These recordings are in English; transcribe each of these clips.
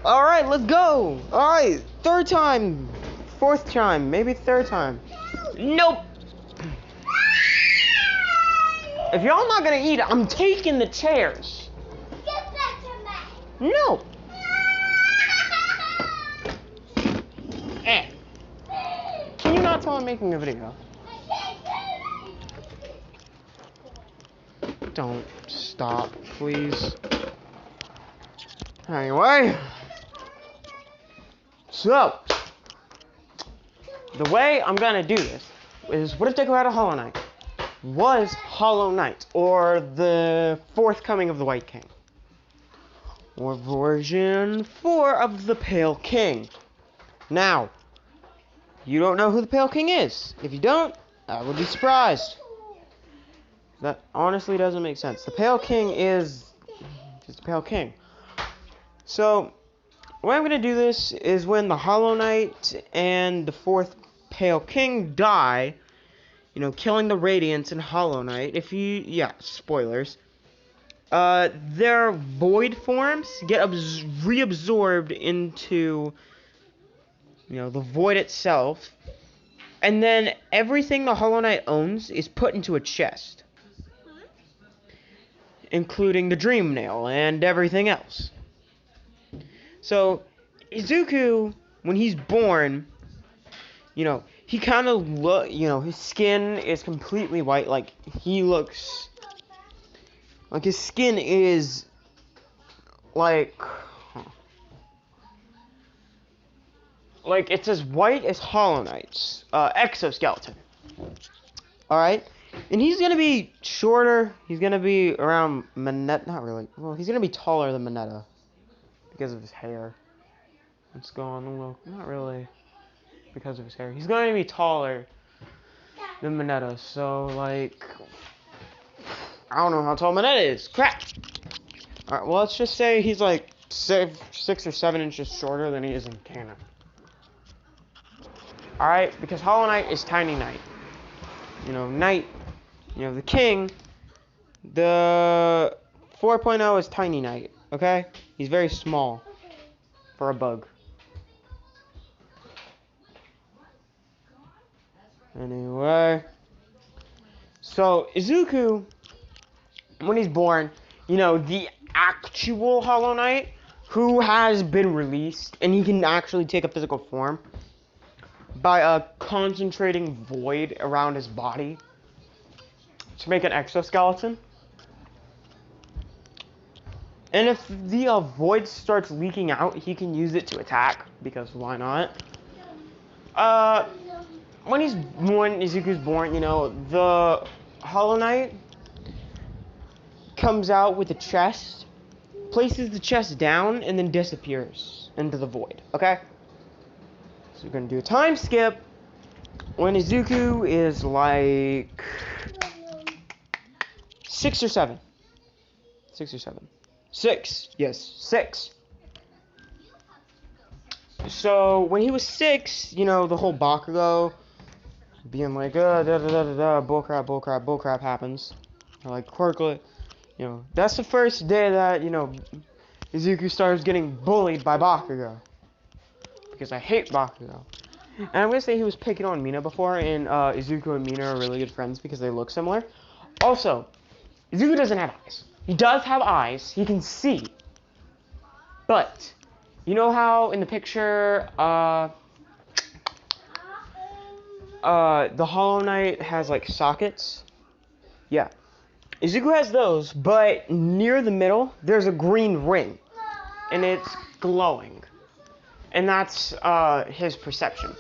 Alright, let's go. Alright, third time. Fourth time, maybe third time. Nope. If y'all not gonna eat, I'm taking the chairs. Get back to me. No. Can you not tell I'm making a video? Don't stop, please. Anyway. So, the way I'm gonna do this is, what if Deku had a Hollow Knight? Was Hollow Knight, or the fourth coming of the White King, or version 4 of the Pale King. Now, you don't know who the Pale King is. If you don't, I would be surprised. That honestly doesn't make sense. The Pale King is just the Pale King. So, the way I'm going to do this is when the Hollow Knight and the fourth Pale King die, you know, killing the Radiance and Hollow Knight. Spoilers. Their void forms get reabsorbed into, you know, the void itself. And then everything the Hollow Knight owns is put into a chest, including the Dream Nail and everything else. So, Izuku, when he's born, you know, he kind of his skin is completely white. Like, he looks, like his skin is, like it's as white as Hollow Knight's exoskeleton. Alright? And he's gonna be shorter. He's gonna be around Mineta. Not really. Well, he's gonna be taller than Mineta because of his hair. What's going on? Well, not really because of his hair. He's gonna be taller than Mineta. So, like, I don't know how tall Mineta is. Crap! Alright, well, let's just say he's like 6 or 7 inches shorter than he is in canon. Alright, because Hollow Knight is Tiny Knight. You know, Knight, you know, the King, the 4.0 is Tiny Knight, okay? He's very small for a bug. Anyway, so Izuku, when he's born, you know, the actual Hollow Knight, who has been released, and he can actually take a physical form by concentrating void around his body to make an exoskeleton. And if the void starts leaking out, he can use it to attack, because why not? When Izuku's born, you know, the Hollow Knight comes out with a chest, places the chest down, and then disappears into the void, okay? So we're going to do a time skip when Izuku is like 6 or 7. 6 or 7. 6. Yes, 6. So when he was 6, you know, the whole Bakugo being like, bullcrap, bullcrap, bullcrap happens. Or like, Quirklet, you know, that's the first day that, you know, Izuku starts getting bullied by Bakugo. Because I hate Bakugo. And I'm going to say he was picking on Mina before, and Izuku and Mina are really good friends because they look similar. Also, Izuku doesn't have eyes. He does have eyes. He can see. But, you know how in the picture, the Hollow Knight has, like, sockets? Yeah. Izuku has those, but near the middle, there's a green ring. And it's glowing. And that's his perception.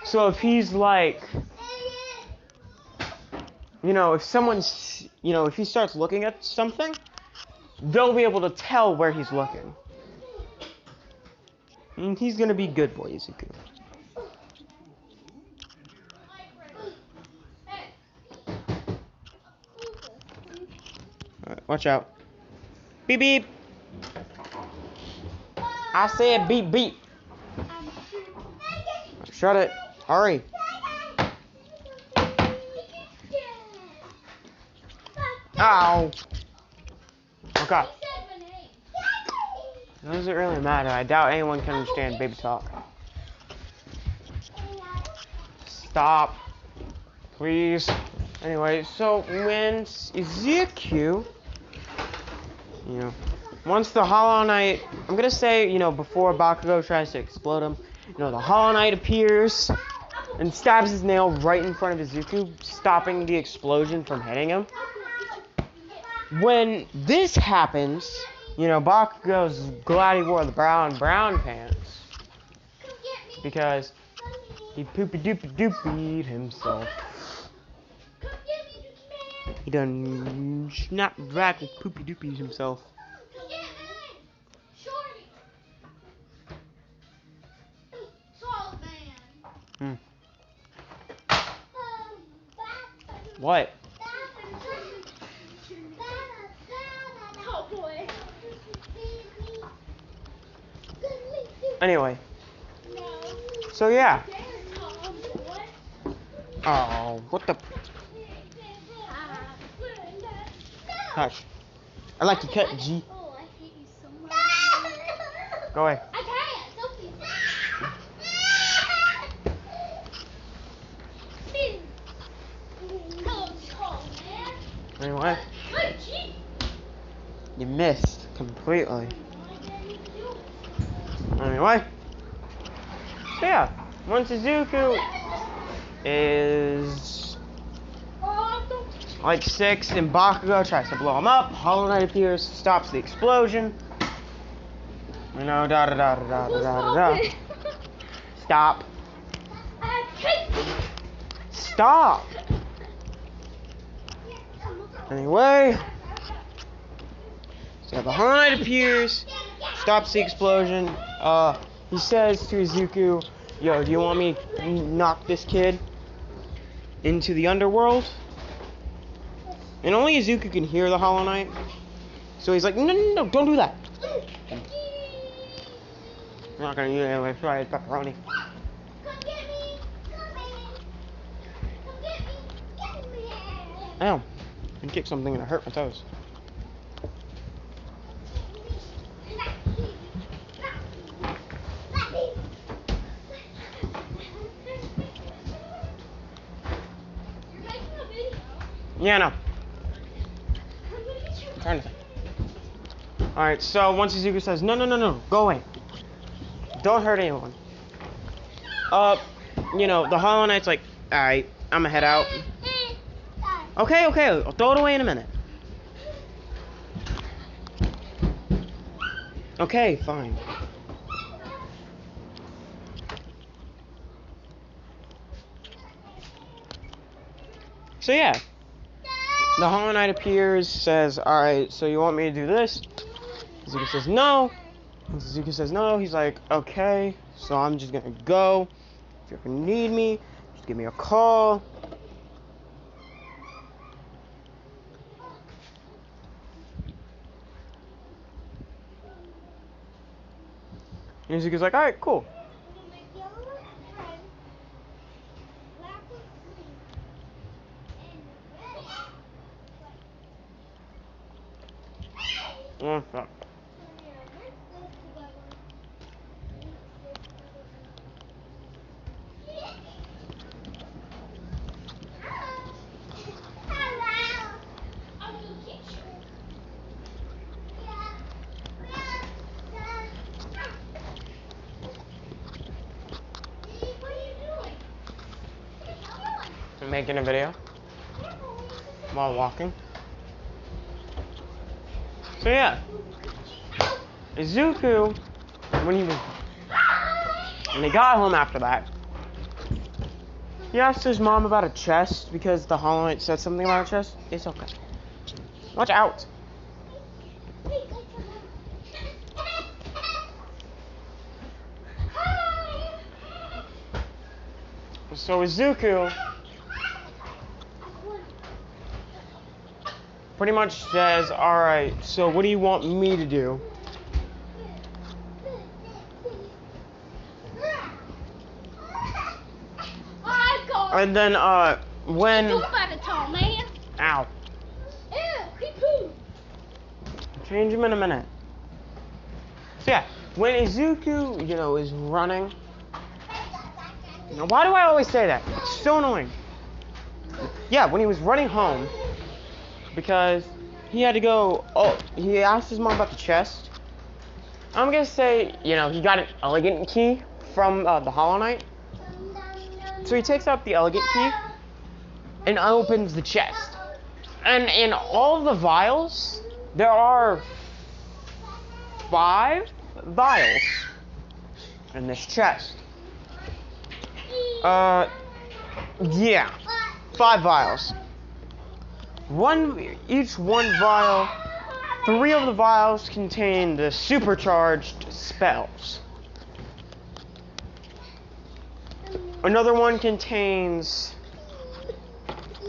So if he's like, you know, if someone's, you know, if he starts looking at something, they'll be able to tell where he's looking. And he's gonna be good boy, Izuku. Alright, watch out. Beep beep. I said beep beep. Shut it. Hurry. Ow. Oh god. Doesn't really matter. I doubt anyone can understand baby talk. Stop. Please. Anyway, so when Ezekiel, once the Hollow Knight, I'm gonna say, before Bakugo tries to explode him, the Hollow Knight appears and stabs his nail right in front of Izuku, stopping the explosion from hitting him. When this happens, Bakugo's glad he wore the brown pants, because he poopy doopy doopied himself. He done snap back and poopy doopies himself. What? Anyway. So yeah. Oh, what the? Hush. I like to cut, G. Oh, I hate you so much. Go away. I can't. Sophie. Anyway. You missed completely. Anyway. So yeah. Once Izuku is like 6 and Bakugo tries to blow him up, Hollow Knight appears, stops the explosion. Da da da da da da da. Stop. Stop. Anyway. So the Hollow Knight appears, stops the explosion. He says to Izuku, "Yo, do you want me to knock this kid into the underworld?" And only Izuku can hear the Hollow Knight. So he's like, no, don't do that. I'm not gonna use it anyway, fried pepperoni. Ow. I kicked something and it hurt my toes. Yeah, no. I'm trying to think. Alright, so once Izuku says, no, go away. Don't hurt anyone. The Hollow Knight's like, alright, I'm gonna head out. Okay, I'll throw it away in a minute. Okay, fine. So yeah. The Hollow Knight appears, says, alright, so you want me to do this? Izuku says no. Once Izuku says no, he's like, okay, so I'm just gonna go. If you ever need me, just give me a call. And Izuku's like, alright, cool. Oh, fuck. I'm making a video while walking. So yeah, Izuku, when they got home after that, he asked his mom about a chest because the Hollow Knight said something about a chest. It's okay. Watch out. So Izuku pretty much says, alright, so what do you want me to do? And then, when... Ow. Change him in a minute. So yeah, when Izuku, is running. Now, why do I always say that? It's so annoying. Yeah, when he was running home, because he had to go. Oh, he asked his mom about the chest. I'm gonna say, he got an elegant key from the Hollow Knight. So he takes out the elegant key and opens the chest. And in all the vials, there are 5 vials in this chest. Yeah, 5 vials. Each one vial. 3 of the vials contain the supercharged spells. Another one contains,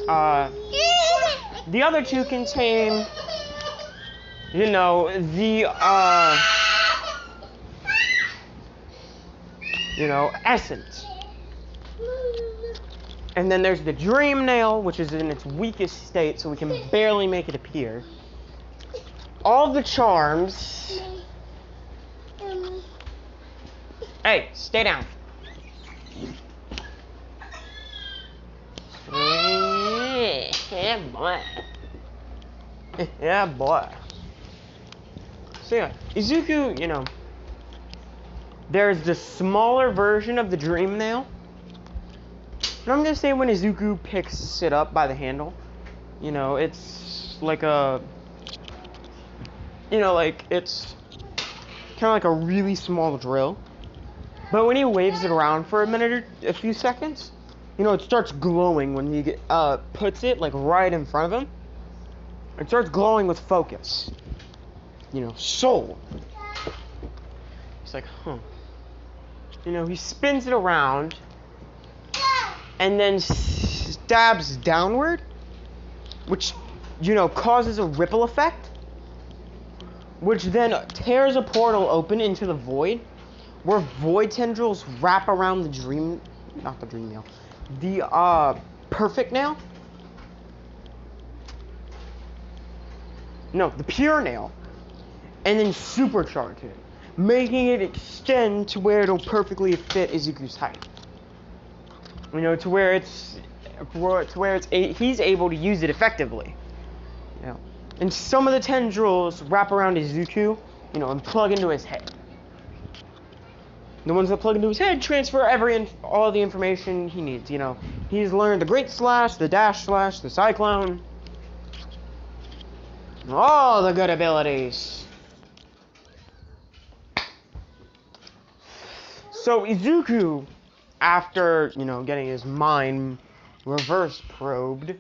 the other 2 contain, essence. And then there's the dream nail, which is in its weakest state, so we can barely make it appear. All the charms. Hey, stay down. Yeah, boy. Yeah, boy. So yeah, Izuku, there's the smaller version of the dream nail. And I'm gonna say when Izuku picks it up by the handle, it's like a, it's kind of like a really small drill. But when he waves it around for a few seconds, it starts glowing when he puts it like right in front of him. It starts glowing with focus. Soul. He's like, huh. He spins it around and then stabs downward, which, causes a ripple effect, which then tears a portal open into the void, where void tendrils wrap around not the dream nail, the perfect nail. No, the pure nail, and then supercharge it, making it extend to where it'll perfectly fit Izuku's height. To where he's able to use it effectively. And some of the tendrils wrap around Izuku, and plug into his head. The ones that plug into his head transfer all the information he needs. He's learned the Great Slash, the Dash Slash, the Cyclone, all the good abilities. So Izuku, after, getting his mind reverse probed,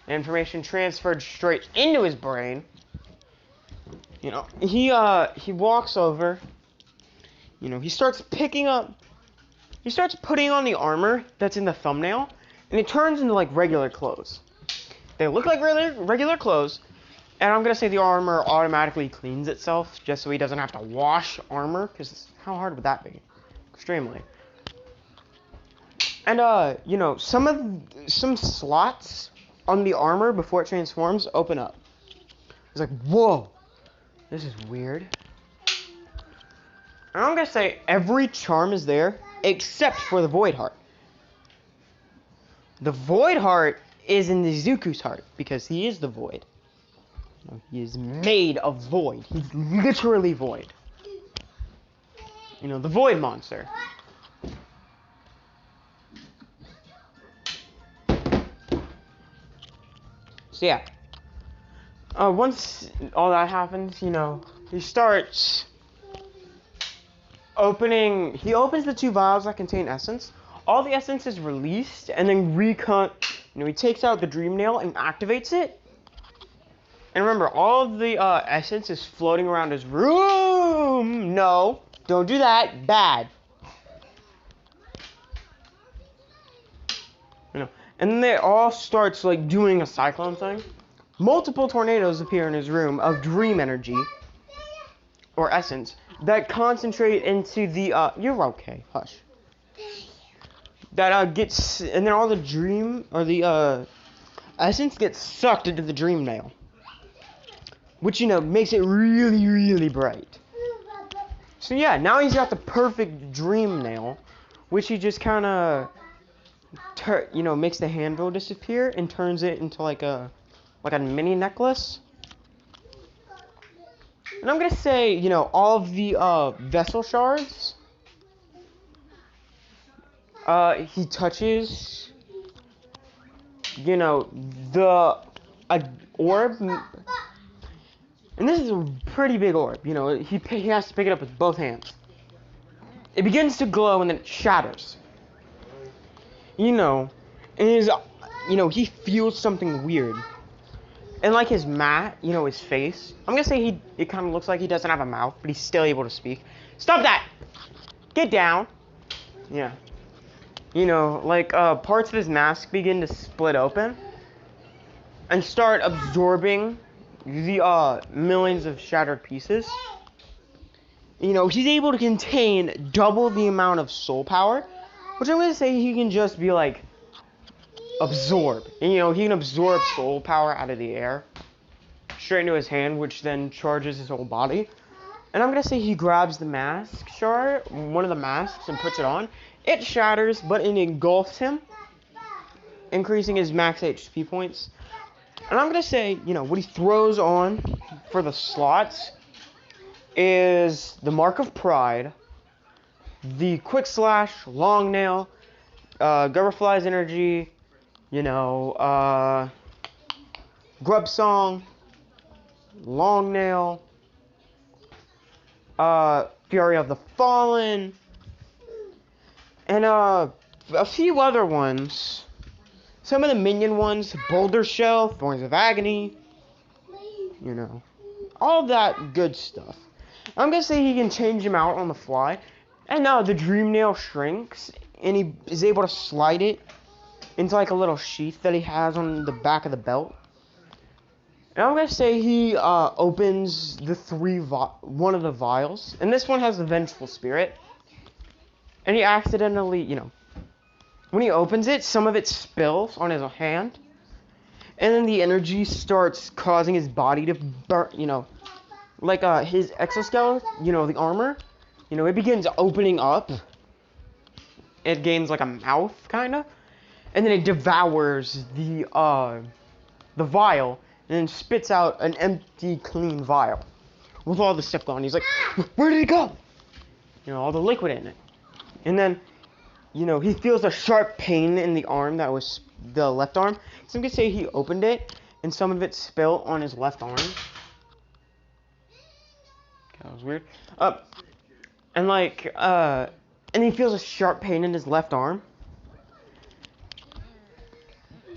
information transferred straight into his brain, he walks over, he starts putting on the armor that's in the thumbnail, and it turns into like regular clothes. They look like regular clothes, and I'm gonna say the armor automatically cleans itself just so he doesn't have to wash armor, because how hard would that be? Extremely. And some slots on the armor before it transforms open up. It's like, whoa, this is weird. And I'm gonna say every charm is there except for the Void Heart. The Void Heart is in Izuku's heart because he is the Void. He is made of void. He's literally void. The Void Monster. So yeah. Once all that happens, he starts opening. He opens the 2 vials that contain essence. All the essence is released, and then he takes out the dream nail and activates it. And remember, all of the essence is floating around his room. No, don't do that. Bad. And then it all starts like doing a cyclone thing. Multiple tornadoes appear in his room of dream energy or essence that concentrate into the you're okay, hush. That gets, and then all the dream or the essence gets sucked into the dream nail, which makes it really, really bright. So yeah, now he's got the perfect dream nail, which he just kind of, makes the handle disappear and turns it into like a mini necklace. And I'm gonna say, all of the vessel shards, he touches, the orb, and this is a pretty big orb. He has to pick it up with both hands. It begins to glow and then it shatters. And he feels something weird. And like his his face, I'm gonna say it kind of looks like he doesn't have a mouth, but he's still able to speak. Stop that! Get down! Yeah. Parts of his mask begin to split open and start absorbing the millions of shattered pieces. He's able to contain double the amount of soul power, which I'm gonna say he can just be like absorb. And he can absorb soul power out of the air straight into his hand, which then charges his whole body. And I'm gonna say he grabs the mask shard, one of the masks, and puts it on. It shatters, but it engulfs him, increasing his max HP points. And I'm gonna say, what he throws on for the slots is the Mark of Pride, the Quick Slash, Long Nail, Gubberfly's Energy, Grub Song, Long Nail, Fury of the Fallen, and a few other ones. Some of the minion ones, Boulder Shell, Thorns of Agony, all that good stuff. I'm gonna say he can change him out on the fly. And now the Dream Nail shrinks, and he is able to slide it into like a little sheath that he has on the back of the belt. And I'm gonna say he opens the one of the vials, and this one has the Vengeful Spirit. And he accidentally, when he opens it, some of it spills on his hand, and then the energy starts causing his body to burn, like his exoskeleton, the armor, it begins opening up. It gains like a mouth, kind of, and then it devours the vial, and then spits out an empty, clean vial with all the stuff gone. He's like, where did it go? All the liquid in it. And then, he feels a sharp pain in the arm that was the left arm. So I'm gonna say he opened it, and some of it spilled on his left arm. That was weird. And he feels a sharp pain in his left arm.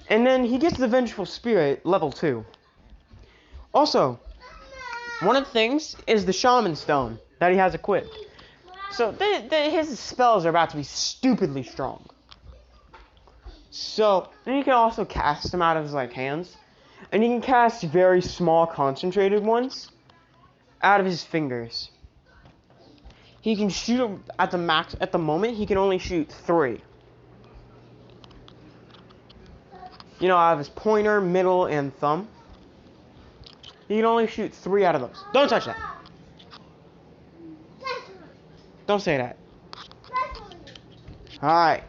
And then he gets the Vengeful Spirit, level 2. Also, one of the things is the Shaman Stone that he has equipped. So, his spells are about to be stupidly strong. So, then you can also cast them out of his, hands. And you can cast very small, concentrated ones out of his fingers. He can shoot at the max. At the moment, he can only shoot 3. Out of his pointer, middle, and thumb. He can only shoot 3 out of those. Don't touch that. Don't say that. Alright.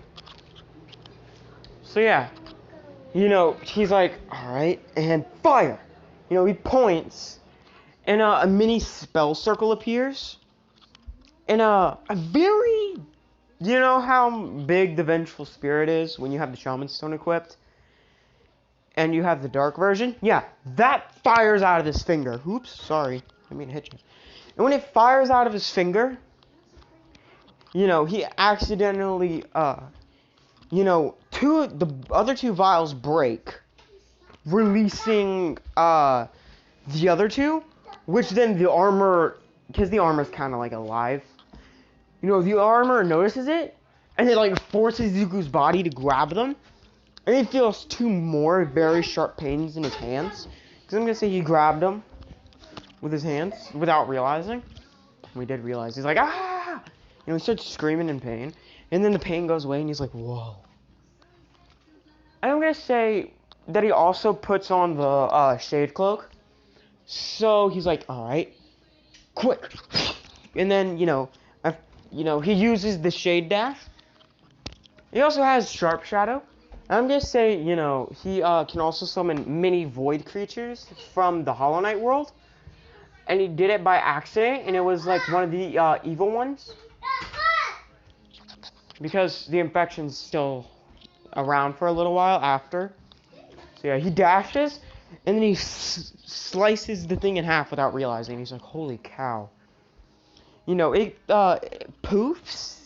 So yeah. He's like, alright, and fire! He points, and a mini spell circle appears. And a very... how big the Vengeful Spirit is when you have the Shaman Stone equipped? And you have the dark version? Yeah, that fires out of his finger. Oops, sorry. I mean to hit you. And when it fires out of his finger, he accidentally, the other 2 vials break, releasing, the other 2, which then the armor, because the armor's kind of, alive, the armor notices it, and it, forces Zuko's body to grab them, and he feels 2 more very sharp pains in his hands, because I'm going to say he grabbed them with his hands, without realizing. We did realize. He's like, ah! He starts screaming in pain, and then the pain goes away, and he's like, whoa. And I'm going to say that he also puts on the Shade Cloak, so he's like, alright, quick, And then, he uses the Shade Dash. He also has Sharp Shadow. I'm gonna say, he can also summon mini void creatures from the Hollow Knight world. And he did it by accident, and it was like one of the evil ones. Because the infection's still around for a little while after. So yeah, he dashes, and then he slices the thing in half without realizing. He's like, holy cow. It poofs.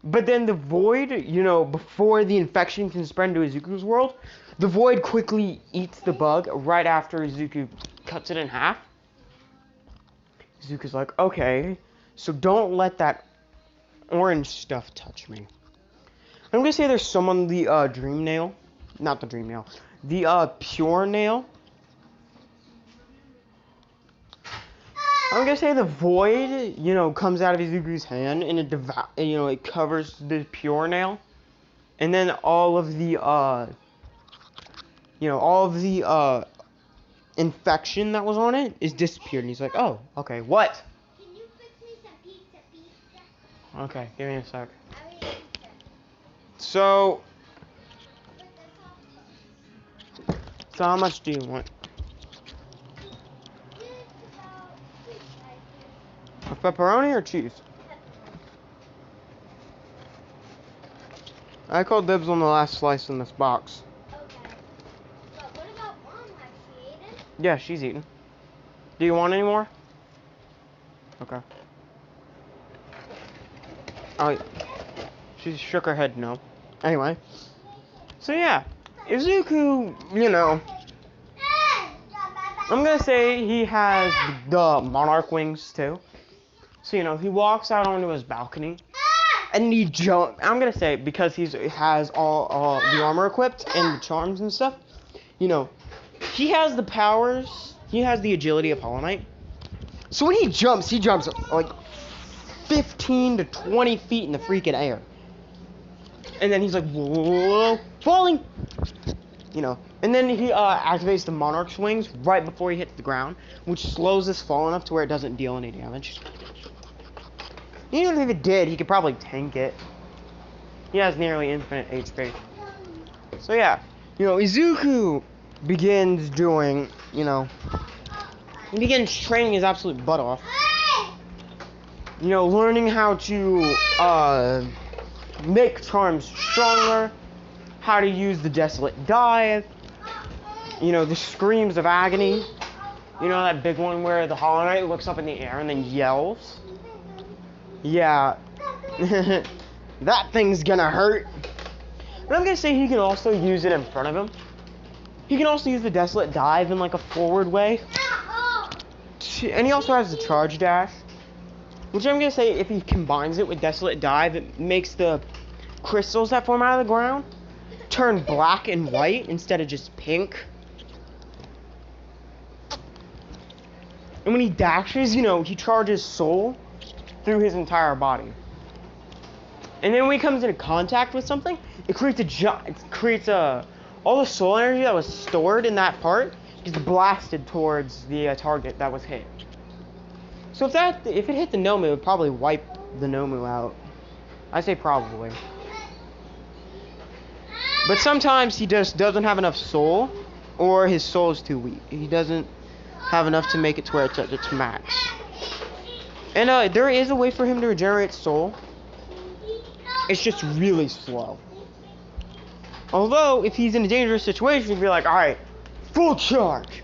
But then the void, before the infection can spread into Izuku's world, the void quickly eats the bug right after Izuku cuts it in half. Izuku's like, okay, so don't let that orange stuff touch me. I'm gonna say there's some on the dream nail. Not the dream nail. The pure nail. I'm gonna say the void, comes out of Izuku's hand and it covers the pure nail, and then all of the infection that was on it is disappeared. And he's like, oh, okay, what? Can you fix me some pizza? Okay, give me a sec. So how much do you want? A pepperoni or cheese? I called dibs on the last slice in this box. Okay. But what about Mom? Has she eaten? Yeah, she's eating. Do you want any more? Okay. Oh, she shook her head no. Anyway. So yeah, Izuku, I'm gonna say he has the monarch wings too. So, he walks out onto his balcony, and he jumps. I'm gonna say, because he has all the armor equipped and the charms and stuff, he has the powers, he has the agility of Hollow Knight. So when he jumps like 15 to 20 feet in the freaking air. And then he's like, whoa, falling! And then he activates the monarch's wings right before he hits the ground, which slows his fall enough to where it doesn't deal any damage. Even if it did, he could probably tank it. He has nearly infinite HP. So yeah, Izuku begins doing, he begins training his absolute butt off. Learning how to make charms stronger, how to use the desolate dive, the screams of agony. That big one where the Hollow Knight looks up in the air and then yells? Yeah, that thing's gonna hurt. But I'm gonna say he can also use it in front of him. He can also use the Desolate Dive in like a forward way. And he also has the Charge Dash, which I'm gonna say if he combines it with Desolate Dive, it makes the crystals that form out of the ground turn black and white instead of just pink. And when he dashes, he charges Soul through his entire body. And then when he comes into contact with something, it creates all the soul energy that was stored in that part is blasted towards the target that was hit. So if it hit the Nomu, it would probably wipe the Nomu out. I say probably. But sometimes he just doesn't have enough soul, or his soul is too weak. He doesn't have enough to make it to where it's at its max. And there is a way for him to regenerate soul. It's just really slow. Although, if he's in a dangerous situation, he'd be like, alright, full charge!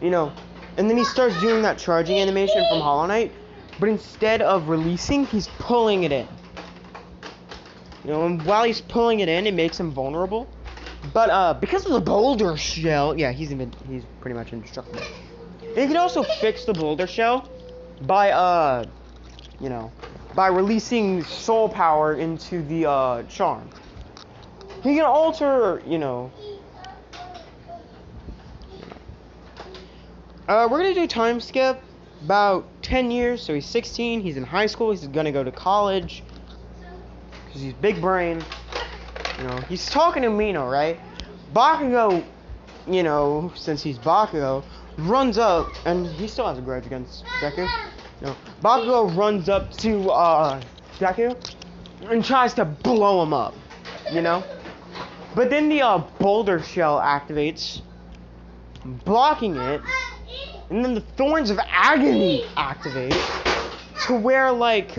And then he starts doing that charging animation from Hollow Knight, but instead of releasing, he's pulling it in. And while he's pulling it in, it makes him vulnerable. But because of the boulder shell, yeah, he's pretty much indestructible. And you can also fix the boulder shell by by releasing soul power into the charm. He can alter, we're gonna do time skip about 10 years. So he's 16, he's in high school, he's gonna go to college because he's big brain. He's talking to Mino, right? Bakugo, since he's Bakugo, runs up, and he still has a grudge against Deku. Bakugo runs up to Deku and tries to blow him up, you know? But then the boulder shell activates, blocking it, and then the Thorns of Agony activate to where, like,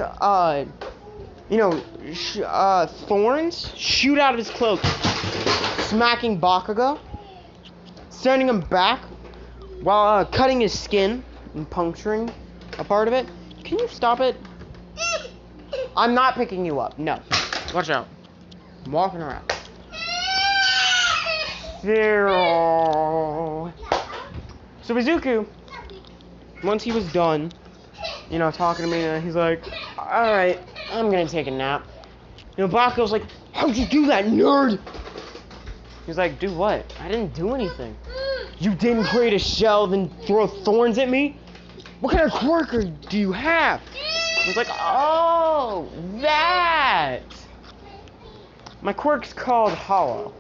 thorns shoot out of his cloak, smacking Bakugo, sending him back while cutting his skin and puncturing a part of it. Can you stop it? I'm not picking you up. No. Watch out. I'm walking around. Zero. So Izuku, once he was done, talking to me, he's like, alright, I'm gonna take a nap. Bakugo's like, how'd you do that, nerd? He's like, do what? I didn't do anything. You didn't create a shell, then throw thorns at me? What kind of quirk do you have? He's like, oh, that. My quirk's called Hollow.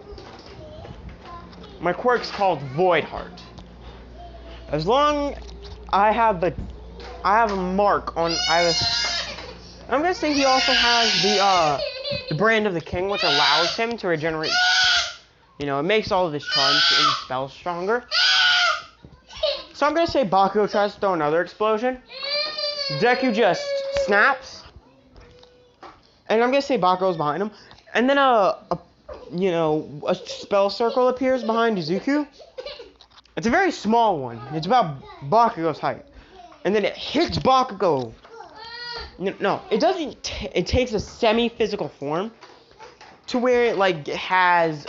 My quirk's called Void Heart. As long I have a mark on either. I'm gonna say he also has the brand of the king, which allows him to regenerate. It makes all of his charms and spells stronger. So I'm gonna say Bakugo tries to throw another explosion. Deku just snaps, and I'm gonna say Bakugo's behind him. And then a spell circle appears behind Izuku. It's a very small one. It's about Bakugo's height. And then it hits Bakugo. No, it doesn't. It takes a semi-physical form to where it like has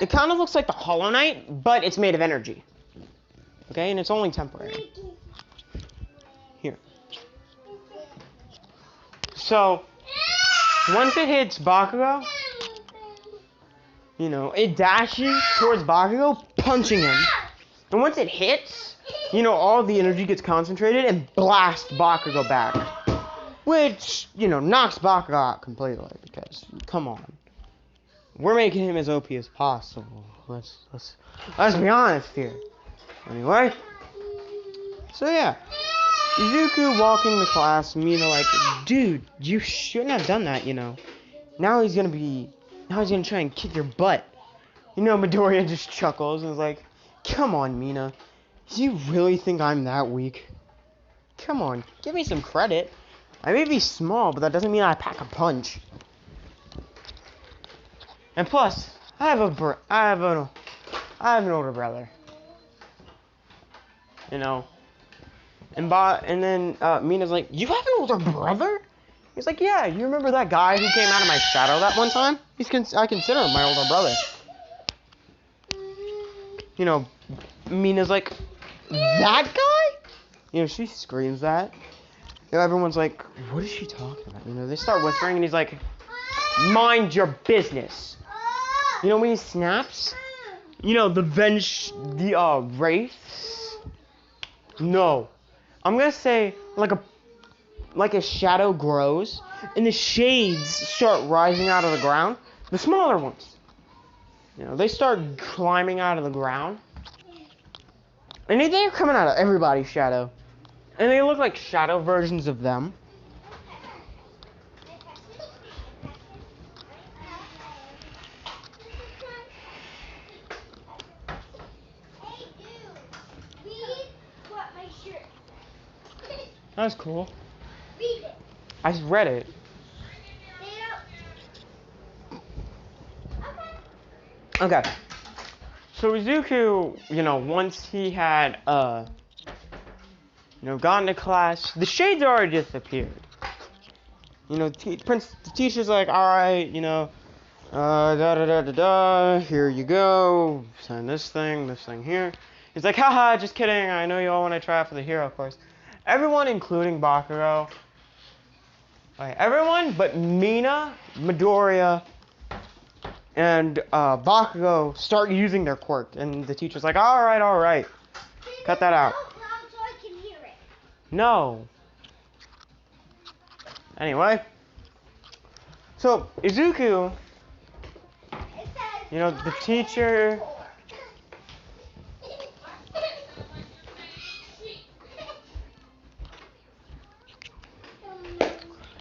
it kind of looks like the Hollow Knight, but it's made of energy. Okay, and it's only temporary. Here. So, once it hits Bakugo, it dashes towards Bakugo, punching him. And once it hits, all the energy gets concentrated and blasts Bakugo back. Which, knocks Bakugo out completely, because, come on. We're making him as OP as possible. Let's be honest here. Anyway. So yeah. Izuku walking to class, Mina like, dude, you shouldn't have done that, Now he's gonna try and kick your butt. Midoriya just chuckles and is like, come on, Mina. Do you really think I'm that weak? Come on, give me some credit. I may be small, but that doesn't mean I pack a punch. And plus, I have an older brother. And then Mina's like, you have an older brother? He's like, yeah, you remember that guy who came out of my shadow that one time? I consider him my older brother. Mina's like, that guy? She screams that. Everyone's like, what is she talking about? They start whispering and he's like, mind your business. When he snaps, the wraiths. No. I'm gonna say like a shadow grows and the shades start rising out of the ground. The smaller ones. They start climbing out of the ground. And they're coming out of everybody's shadow. And they look like shadow versions of them. That's cool. Read it. I just read it. Okay. So Izuku, once he had, gotten to class, the shades already disappeared. The teacher's like, alright, here you go, sign this thing here. He's like, haha, just kidding, I know you all want to try out for the hero course. Everyone, including Bakugo, everyone but Mina, Midoriya, and Bakugo start using their quirk, and the teacher's like, alright, cut that out. So I can hear it. No. Anyway, so Izuku, It's You know, the teacher.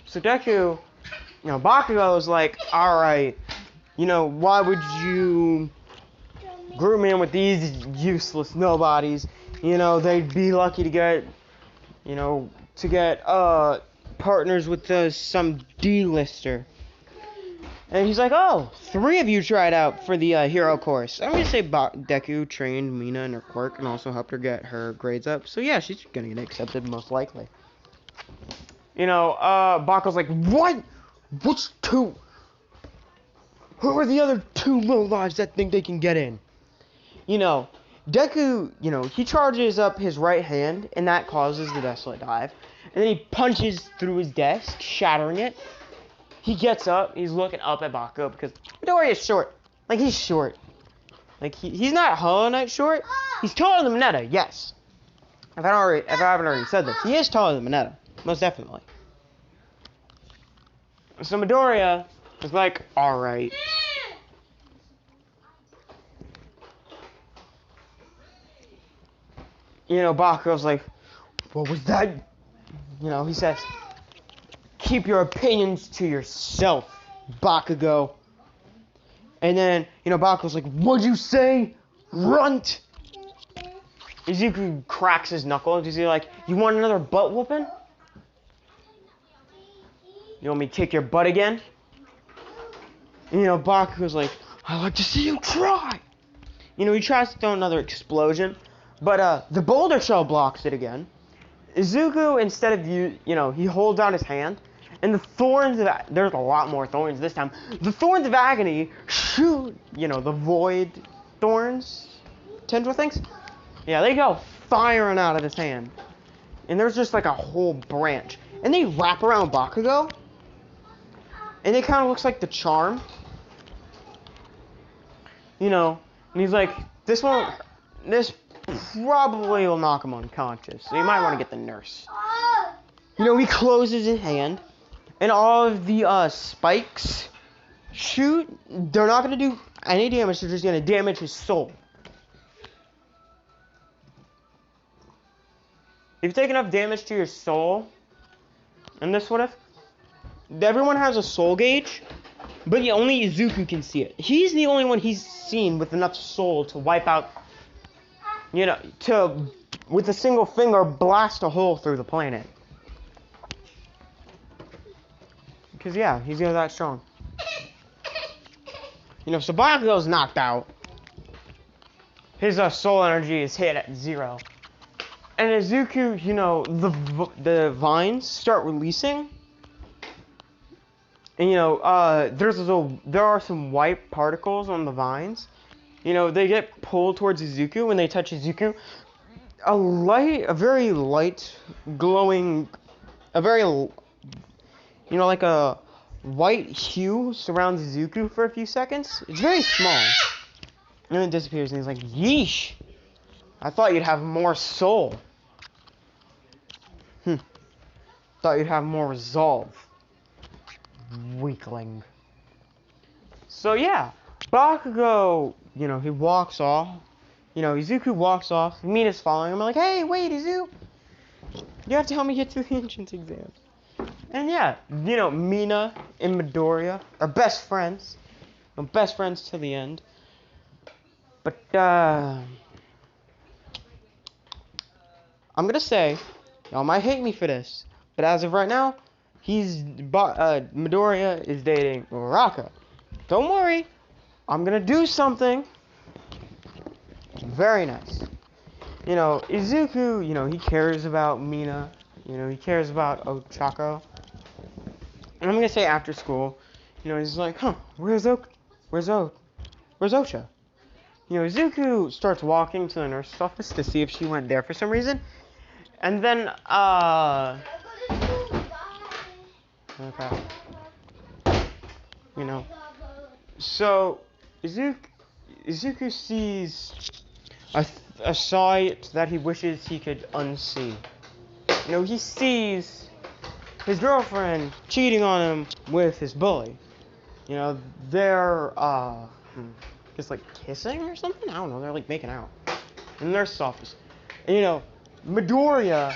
So Deku, Bakugo is like, alright, why would you group me in with these useless nobodies? They'd be lucky to get, partners with some D-lister. And he's like, oh, 3 of you tried out for the hero course. I'm going to say Deku trained Mina in her quirk and also helped her get her grades up. So yeah, she's going to get accepted most likely. Bakugo's like, what? Which 2? Who are the other 2 lowlives that think they can get in? Deku, he charges up his right hand, and that causes the Desolate Dive. And then he punches through his desk, shattering it. He gets up, he's looking up at Bakugo, because Midoriya is short. Like, he's short. Like, he's not Hollow Knight short. He's taller than Mineta, yes. If I haven't already said this, he is taller than Mineta. Most definitely. So Midoriya is like, alright. Bakugo's like, what was that? He says, keep your opinions to yourself, Bakugo. And then, Bakugo's like, what'd you say? Runt! Izuku cracks his knuckles. He's like, you want another butt whooping? You want me to kick your butt again? And, Bakugo's like, I'd like to see you try. He tries to throw another explosion, but the boulder shell blocks it again. Izuku, instead of he holds out his hand, and the thorns there's a lot more thorns this time. The thorns of agony shoot, the void thorns, tendril things. Yeah, they go firing out of his hand. And there's just like a whole branch. And they wrap around Bakugo. And it kind of looks like the charm. And he's like, this probably will knock him unconscious. So you might want to get the nurse. He closes his hand. And all of the spikes shoot. They're not going to do any damage. They're just going to damage his soul. If you take enough damage to your soul, and this what if? Everyone has a soul gauge, but only Izuku can see it. He's the only one he's seen with enough soul to wipe out, with a single finger, blast a hole through the planet. Because, yeah, he's that strong. So Bakugo's knocked out. His soul energy is hit at 0. And Izuku, the vines start releasing. And, there are some white particles on the vines. They get pulled towards Izuku. When they touch Izuku, a very light, glowing, like a white hue surrounds Izuku for a few seconds. It's very small. And then it disappears, and he's like, yeesh. I thought you'd have more soul. Thought you'd have more resolve. Weakling. So yeah, Bakugo, he walks off. Izuku walks off. Mina's following him. I'm like, hey, wait, Izuku. You have to help me get through the entrance exams. And yeah, Mina and Midoriya are best friends. Best friends till the end. But, I'm gonna say, y'all might hate me for this, but as of right now, Midoriya is dating Raka. Don't worry, I'm gonna do something very nice. Izuku, he cares about Mina. He cares about Ochako. And I'm gonna say after school, he's like, huh, where's Ocha? Izuku starts walking to the nurse's office to see if she went there for some reason. And then, okay. So, Izuku sees a sight that he wishes he could unsee. He sees his girlfriend cheating on him with his bully. They're, just like kissing or something. I don't know. They're like making out in the nurse's office. And you know, Midoriya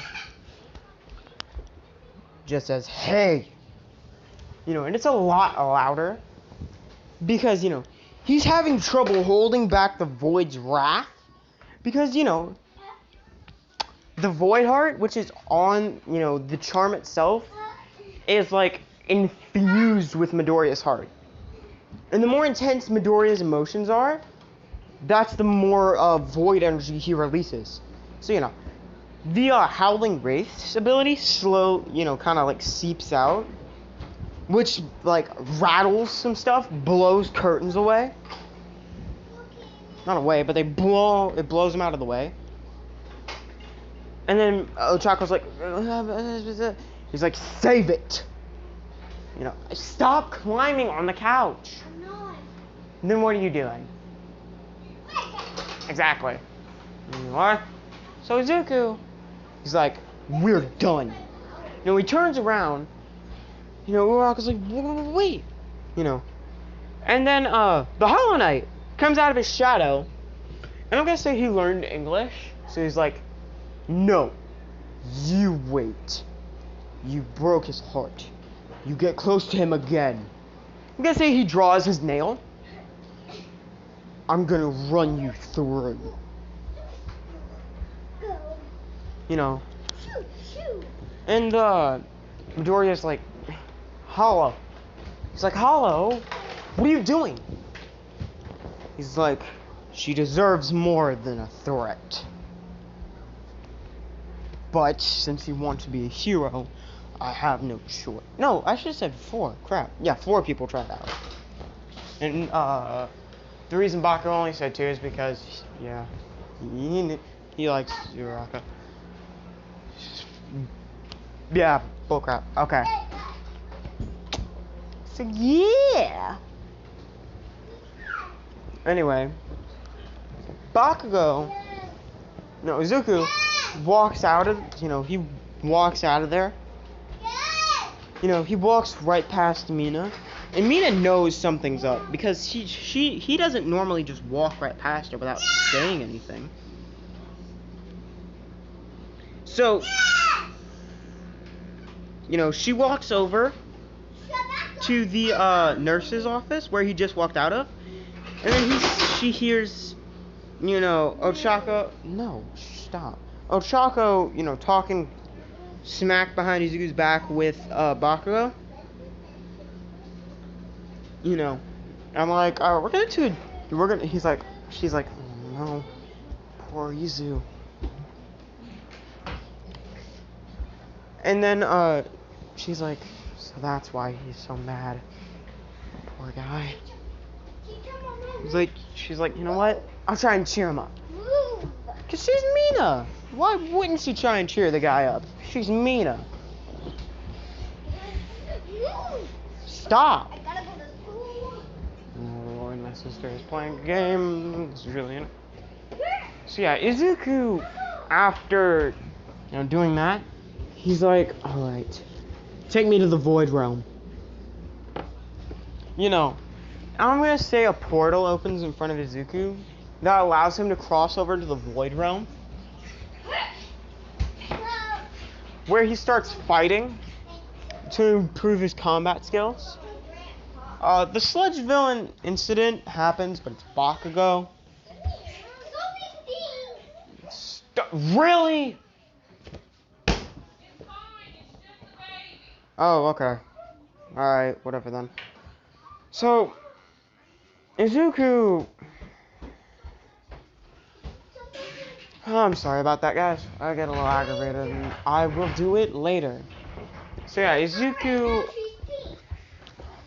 just says, "Hey," you know, and it's a lot louder because you know he's having trouble holding back the Void's wrath because you know the Void Heart, which is on you know the charm itself, is like infused with Midoriya's heart. And the more intense Midoriya's emotions are, that's the more void energy he releases. So, you know, the Howling Wraith's ability kind of like seeps out, which like rattles some stuff, blows curtains away. Not away, but it blows them out of the way. And then Ochako's like, he's like, save it. You know, stop climbing on the couch. Then what are you doing? Exactly. You are. So Izuku, he's like, we're done. You know, he turns around. You know, Urara's like, wait. You know. And then the Hollow Knight comes out of his shadow. And I'm gonna say he learned English. So he's like, no. You wait. You broke his heart. You get close to him again. I'm gonna say he draws his nail. I'm gonna run you through. You know. And Midoriya's like, Hollow. He's like, Hollow, what are you doing? He's like, she deserves more than a threat. But since you want to be a hero, I have no choice. No, I should have said 4. Crap. Yeah, 4 people tried out. And the reason Baku only said 2 is because, yeah, he likes Uraraka. Yeah, bullcrap. Okay. So, yeah. Anyway, Izuku walks out of, he walks out of there. You know, he walks right past Mina. And Mina knows something's up because he doesn't normally just walk right past her without saying anything. So, you know, she walks over to the nurse's office where he just walked out of, and then she hears, you know, Ochako. No, stop. Ochako, you know, talking smack behind Izuku's back with Bakugo. You know, I'm like, he's like, she's like, oh no, poor Izu. And then, she's like, so that's why he's so mad. Poor guy. She's like, you know what? I'll try and cheer him up. Cause she's Mina. Why wouldn't she try and cheer the guy up? She's Mina. Stop. My sister is playing a game. This is really in it. So yeah, Izuku, after doing that, he's like, all right, take me to the Void Realm. You know, I'm gonna say a portal opens in front of Izuku that allows him to cross over to the Void Realm, where he starts fighting to improve his combat skills. The sludge villain incident happens, but it's Bakugo. Really? Oh, okay. Alright, whatever then. So, Izuku... Oh, I'm sorry about that, guys. I get a little aggravated, and I will do it later. So yeah, Izuku...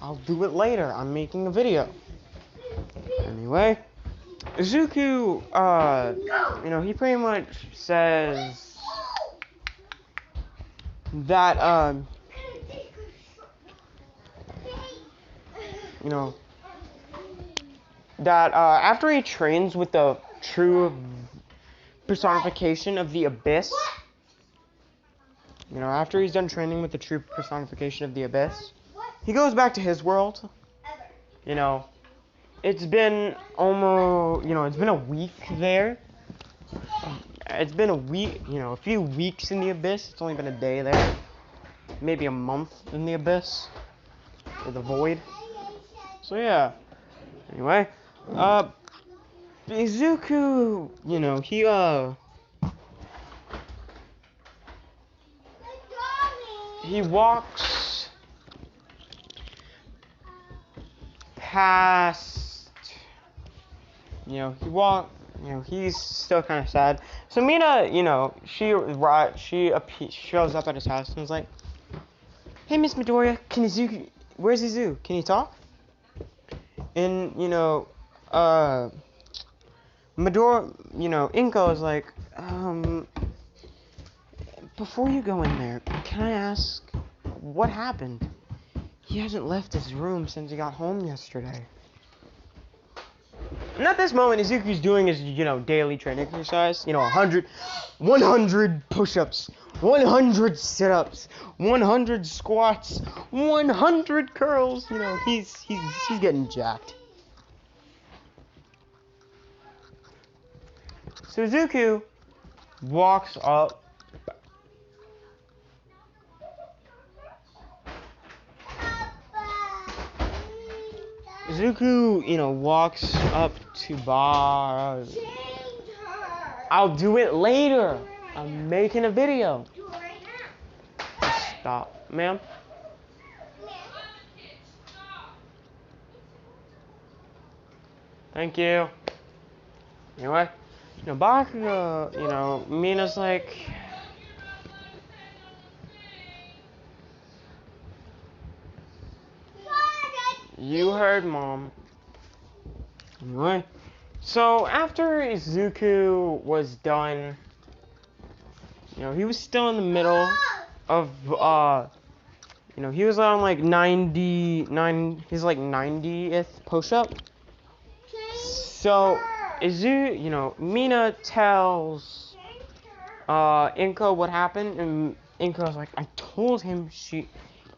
I'll do it later. I'm making a video. Anyway, Izuku, he pretty much says that, after he trains with the true personification of the Abyss, after he's done training with the true personification of the Abyss, he goes back to his world. it's been almost, it's been a week there. It's been a week, a few weeks in the Abyss. It's only been a day there. Maybe a month in the Abyss. Or the Void. So yeah. Anyway, Izuku, he walks past, he's still kind of sad. So Mina, she shows up at his house and is like, "Hey, Miss Midoriya, where's Izu? Can you talk?" And, Inko is like, before you go in there, can I ask what happened? He hasn't left his room since he got home yesterday. And at this moment, Izuku's doing his, daily training exercise. 100 push-ups, 100 sit-ups, 100 squats, 100 curls. He's getting jacked. So Izuku walks up. Walks up to Bar. I'll do it later. I'm making a video. Stop, ma'am. Thank you. Anyway, Bakugo, Mina's like, you heard, Mom. Anyway, so after Izuku was done, he was still in the middle of, he was on like 99, his like 90th push-up. So, Mina tells, Inko what happened, and Inko's like, I told him he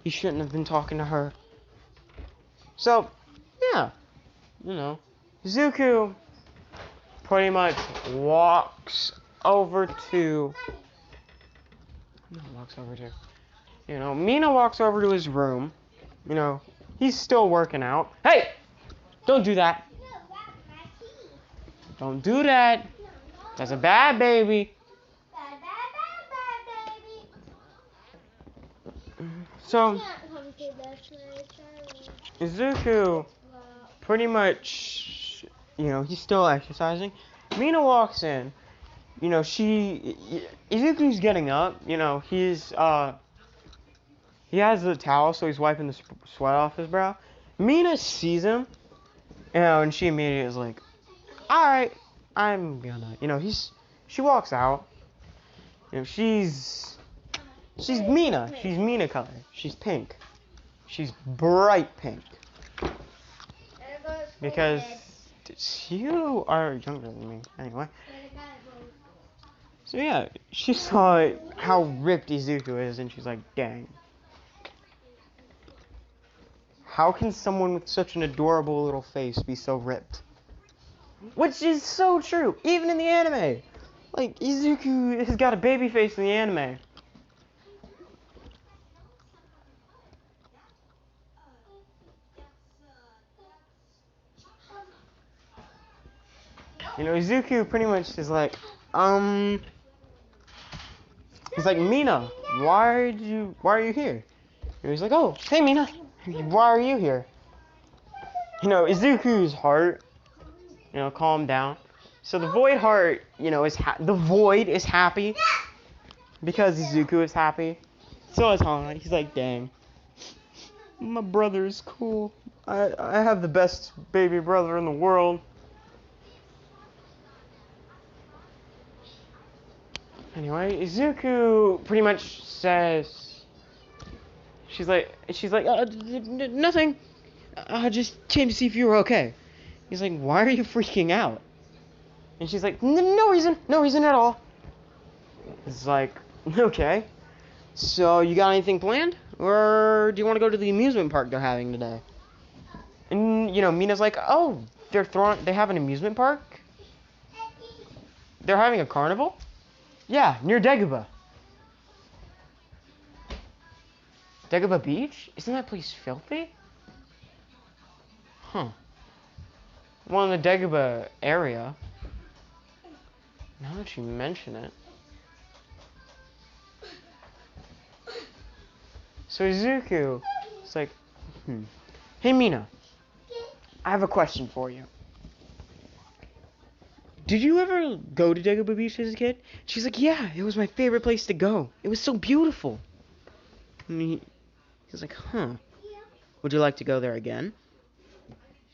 shouldn't have been talking to her. So, yeah, Izuku pretty much walks over to, Mina walks over to his room, he's still working out. Hey, don't do that. Don't do that. That's a bad baby. So, Izuku pretty much, he's still exercising. Mina walks in. Izuku's getting up. He has the towel, so he's wiping the sweat off his brow. Mina sees him, and she immediately is like, alright, I'm gonna, she walks out. She's Mina. She's Mina color. She's pink. She's bright pink. Because you are younger than me. Anyway. So yeah, she saw how ripped Izuku is, and she's like, dang. How can someone with such an adorable little face be so ripped? Which is so true, even in the anime. Like, Izuku has got a baby face in the anime. Izuku pretty much is like, he's like, Mina, why are you here? And he's like, oh, hey Mina, why are you here? Izuku's heart, calm down. So the Void heart, the Void is happy because Izuku is happy. So is Han. He's like, dang, my brother is cool. I have the best baby brother in the world. Anyway, Izuku pretty much says, she's like, nothing. I just came to see if you were okay. He's like, why are you freaking out? And she's like, no reason at all. It's like, okay. So you got anything planned? Or do you want to go to the amusement park they're having today? And, Mina's like, oh, they have an amusement park. They're having a carnival. Yeah, near Dagobah. Dagobah Beach? Isn't that place filthy? Huh. Well, in the Dagobah area. Now that you mention it. So Izuku, it's like, Hey Mina, I have a question for you. Did you ever go to Dagobah Beach as a kid? She's like, yeah, it was my favorite place to go. It was so beautiful. And he's like, huh. Would you like to go there again?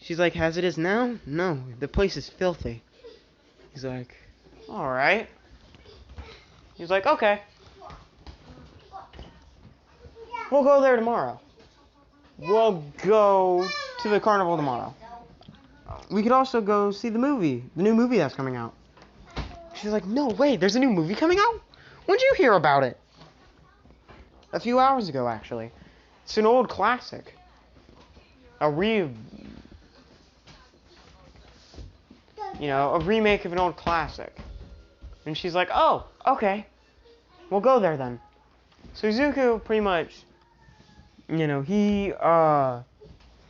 She's like, as it is now? No, the place is filthy. He's like, alright. He's like, okay. We'll go there tomorrow. We'll go to the carnival tomorrow. We could also go see the movie, the new movie that's coming out. She's like, no, wait, there's a new movie coming out? When'd you hear about it? A few hours ago, actually. It's an old classic. A remake of an old classic. And she's like, oh, okay. We'll go there then. So Izuku pretty much,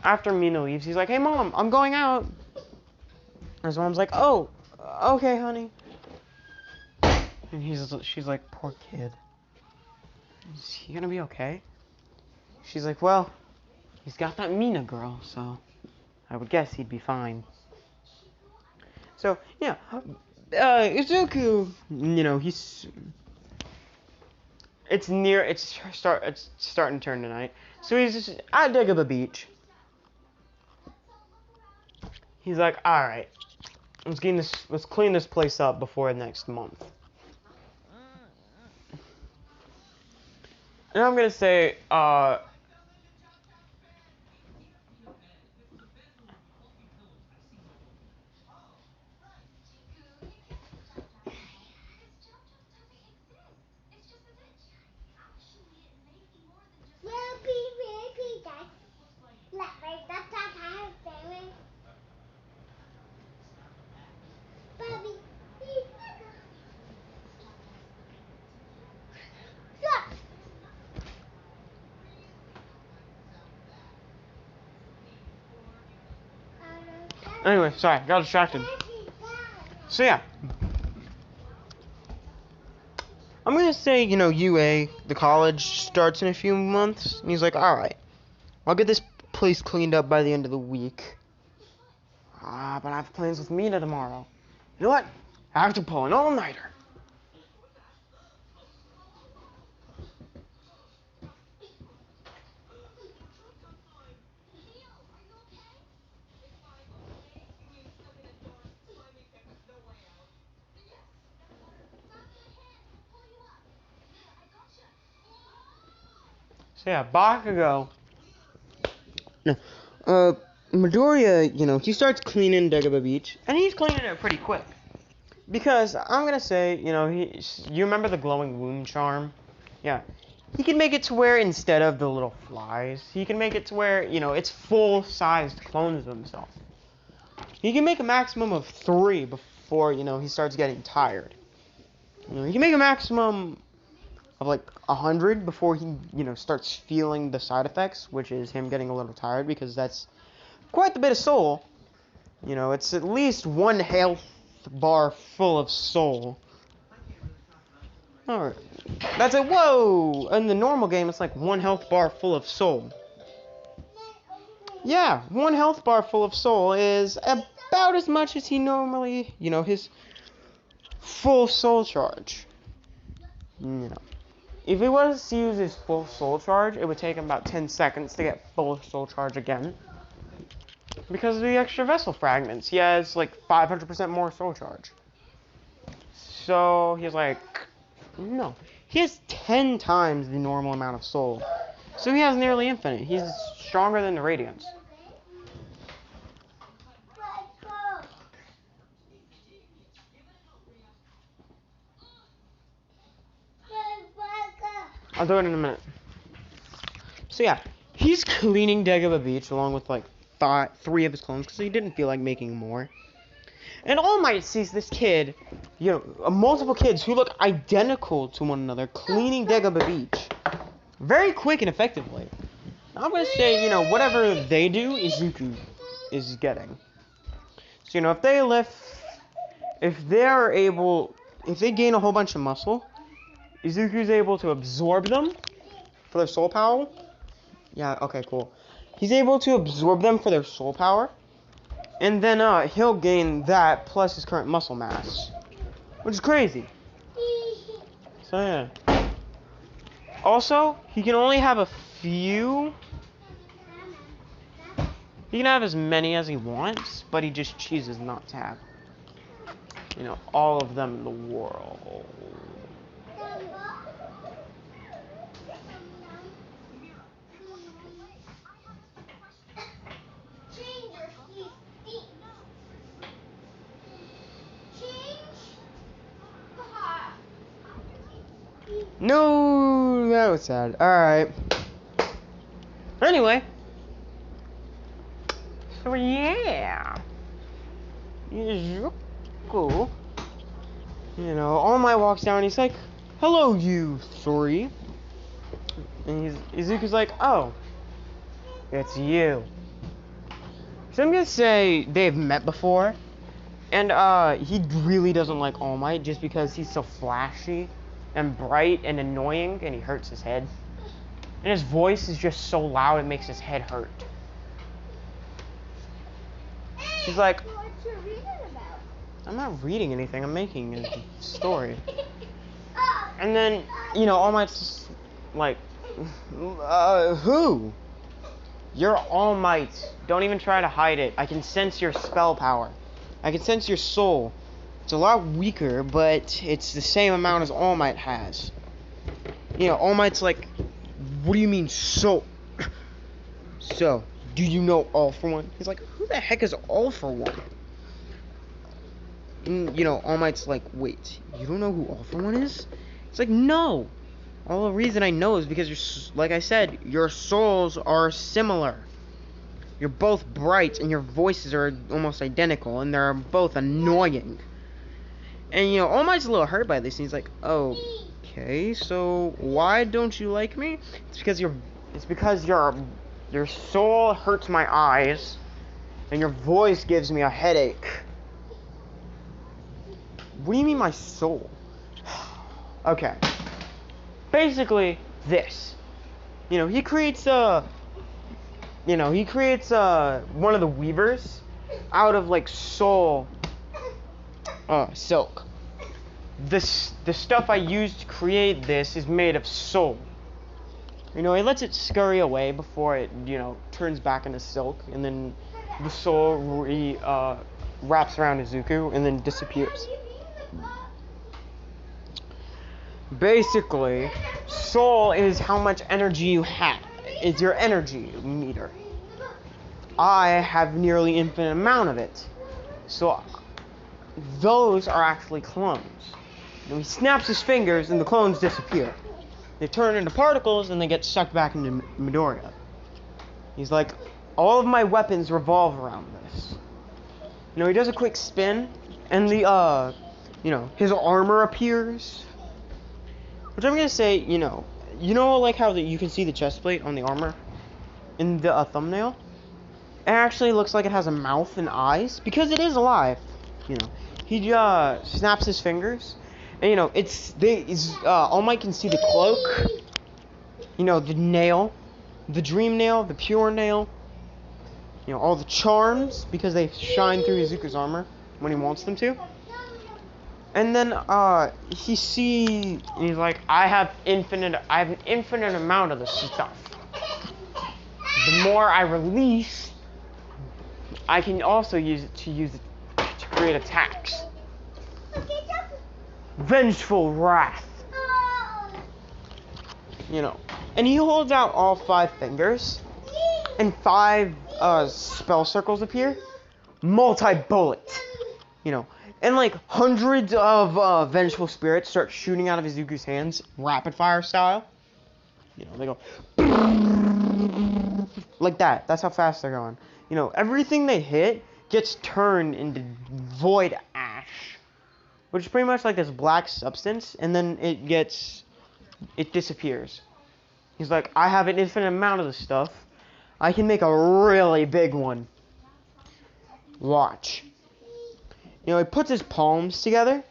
after Mina leaves, he's like, hey mom, I'm going out. And his mom's like, oh, okay, honey. And she's like, poor kid. Is he gonna be okay? She's like, well, he's got that Mina girl, so I would guess he'd be fine. So, yeah, Izuku, it's starting to turn tonight. So he's just at Dagobah Beach. He's like, alright, let's clean this place up before next month. And I'm gonna say, anyway, sorry, got distracted. So yeah. I'm gonna say, UA, the college, starts in a few months. And he's like, alright, I'll get this place cleaned up by the end of the week. But I have plans with Mina tomorrow. You know what? I have to pull an all-nighter. So yeah, Bakugo. No. Midoriya, he starts cleaning Dagobah Beach, and he's cleaning it pretty quick. Because, I'm gonna say, you remember the glowing wound charm? Yeah. He can make it to where, instead of the little flies, he can make it to where, it's full-sized clones of himself. He can make a maximum of 3 before, he starts getting tired. He can make a maximum of, 100 before he, starts feeling the side effects, which is him getting a little tired, because that's quite a bit of soul. It's at least 1 health bar full of soul. Alright. That's it. Whoa! In the normal game, it's like 1 health bar full of soul. Yeah, 1 health bar full of soul is about as much as he normally, his full soul charge. If he was to use his full soul charge, it would take him about 10 seconds to get full soul charge again. Because of the extra vessel fragments, he has 500% more soul charge. So he's like, no, he has 10 times the normal amount of soul. So he has nearly infinite. He's stronger than the Radiants. I'll do it in a minute. So yeah, he's cleaning Dagobah Beach along with 5 three of his clones because he didn't feel like making more. And All Might sees this kid, multiple kids who look identical to one another, cleaning Deku up a beach. Very quick and effectively. I'm gonna say, whatever they do, Izuku is getting. So, if they gain a whole bunch of muscle, Izuku's able to absorb them for their soul power. Yeah, okay, cool. He's able to absorb them for their soul power. And then he'll gain that plus his current muscle mass. Which is crazy. So, yeah. Also, he can only have a few. He can have as many as he wants, but he just chooses not to have, all of them in the world. No, that was sad. Alright. Anyway. So, yeah. Cool. All Might walks down and he's like, "Hello, you three." And Izuku's like, "Oh, it's you." So I'm gonna say they've met before. And he really doesn't like All Might just because he's so flashy and bright and annoying and he hurts his head. And his voice is just so loud it makes his head hurt. He's like, What you reading about? I'm not reading anything, I'm making a story. And then, All Might's like, who? You're All Might. Don't even try to hide it. I can sense your spell power. I can sense your soul. It's a lot weaker, but it's the same amount as All Might has. All Might's like, what do you mean soul? So, do you know All For One? He's like, who the heck is All For One? And, All Might's like, wait, you don't know who All For One is? It's like, no. All the reason I know is because, like I said, your souls are similar. You're both bright, and your voices are almost identical, and they're both annoying. And, All Might's a little hurt by this, and he's like, okay, so why don't you like me? It's because your soul hurts my eyes, and your voice gives me a headache. What do you mean my soul? Okay. Basically, this. He creates one of the weavers out of like soul silk. The stuff I used to create this is made of soul. He lets it scurry away before it, turns back into silk, and then the soul wraps around Izuku and then disappears. Basically, soul is how much energy you have. It's your energy meter. I have nearly infinite amount of it. So, those are actually clones. And he snaps his fingers and the clones disappear. They turn into particles and they get sucked back into Midoriya. He's like, all of my weapons revolve around this. He does a quick spin and the, his armor appears. Which I'm gonna say, like how you can see the chest plate on the armor in the thumbnail? It actually looks like it has a mouth and eyes because it is alive. He snaps his fingers, and All Might can see the cloak, the nail, the dream nail, the pure nail, all the charms because they shine through Izuku's armor when he wants them to. And then he's like, I have an infinite amount of this stuff. The more I release, I can also use it to create attacks. Vengeful wrath. And he holds out all 5 fingers, and 5 spell circles appear. Multi-bullet. And like hundreds of vengeful spirits start shooting out of Izuku's hands, rapid fire style. They go like that. That's how fast they're going. You know, everything they hit gets turned into void ash, which is pretty much like this black substance, and then it disappears. He's like, I have an infinite amount of this stuff. I can make a really big one. Watch. You know, he puts his palms together.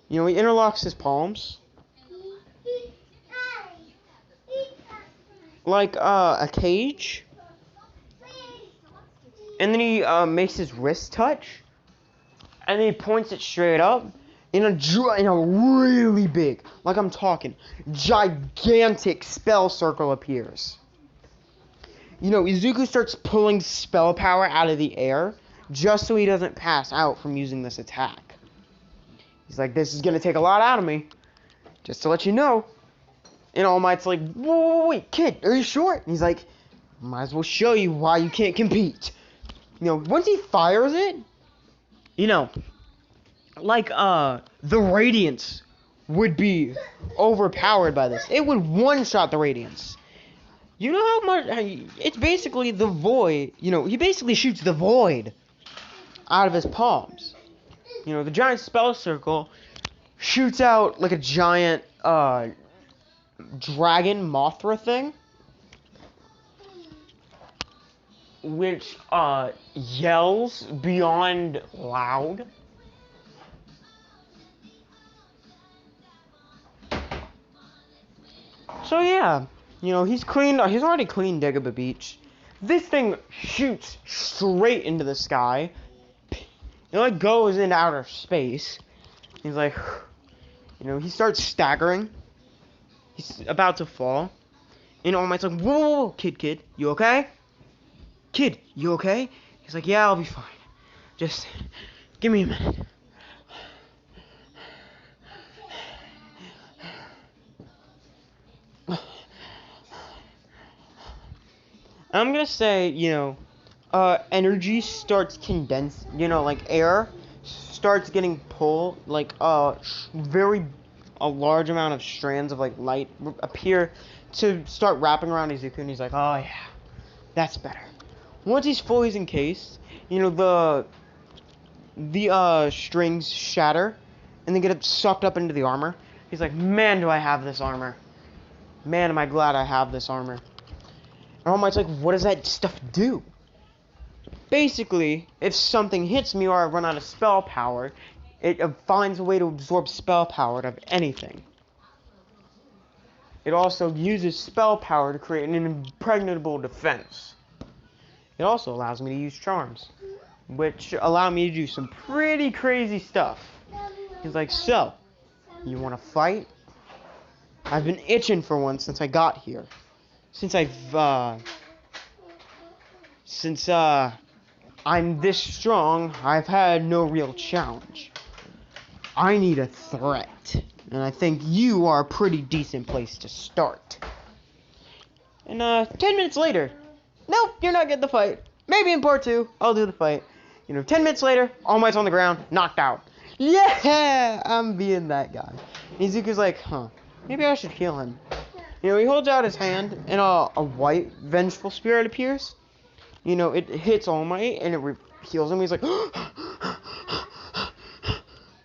You know, he interlocks his palms. Like a cage. And then he makes his wrist touch. And then he points it straight up. In a really big, like I'm talking, gigantic spell circle appears. You know, Izuku starts pulling spell power out of the air just so he doesn't pass out from using this attack. He's like, this is going to take a lot out of me, just to let you know. And All Might's like, whoa, wait, kid, are you sure? And he's like, might as well show you why you can't compete. You know, once he fires it, you know, like, the Radiance would be overpowered by this. It would one-shot the Radiance. You know how much, it's basically the void, you know, he basically shoots the void out of his palms. You know, the giant spell circle shoots out like a giant, dragon Mothra thing. Which, yells beyond loud. So yeah, you know, he's already cleaned Dagobah Beach. This thing shoots straight into the sky. It like goes into outer space. He's like, you know, he starts staggering. He's about to fall. And All Might's like, whoa, whoa, whoa, kid, you okay? Kid, you okay? He's like, yeah, I'll be fine. Just give me a minute. I'm gonna say, you know, energy starts condensed, you know, like air starts getting pulled, like, a large amount of strands of, like, light appear to start wrapping around Izuku, and he's like, oh, yeah, that's better. Once he's fully encased, you know, the strings shatter, and then get sucked up into the armor. He's like, man, do I have this armor. Man, am I glad I have this armor. And All Might's like, what does that stuff do? Basically, if something hits me or I run out of spell power, it finds a way to absorb spell power out of anything. It also uses spell power to create an impregnable defense. It also allows me to use charms, which allow me to do some pretty crazy stuff. He's like, so, you want to fight? I've been itching for one since I got here. Since I'm this strong, I've had no real challenge. I need a threat, and I think you are a pretty decent place to start. And 10 minutes later, nope, you're not getting the fight. Maybe in part 2, I'll do the fight. You know, 10 minutes later, All Might's on the ground, knocked out. Yeah, I'm being that guy. And Izuku's like, huh, maybe I should heal him. You know, he holds out his hand, and a white vengeful spirit appears. You know, it hits All Might, and it heals him. He's like,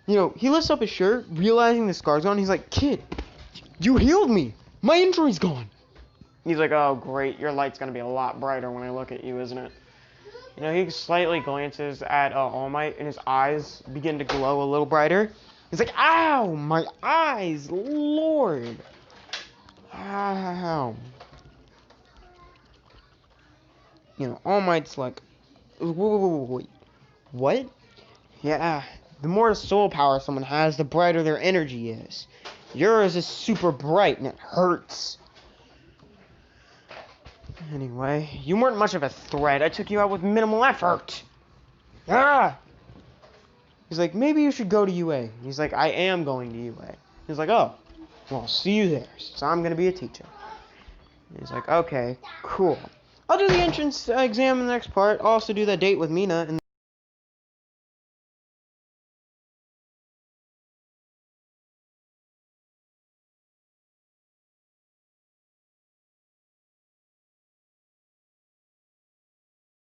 you know, he lifts up his shirt, realizing the scar's gone. He's like, kid, you healed me. My injury's gone. He's like, oh, great. Your light's going to be a lot brighter when I look at you, isn't it? You know, he slightly glances at All Might, and his eyes begin to glow a little brighter. He's like, ow, my eyes, Lord. Ow. You know, All Might's like, wait, what? Yeah, the more soul power someone has, the brighter their energy is. Yours is super bright, and it hurts. Anyway, you weren't much of a threat. I took you out with minimal effort. Ah! He's like, maybe you should go to UA. He's like, I am going to UA. He's like, oh, well, I'll see you there, so I'm going to be a teacher. He's like, okay, cool. I'll do the entrance exam in the next part. I'll also do that date with Mina.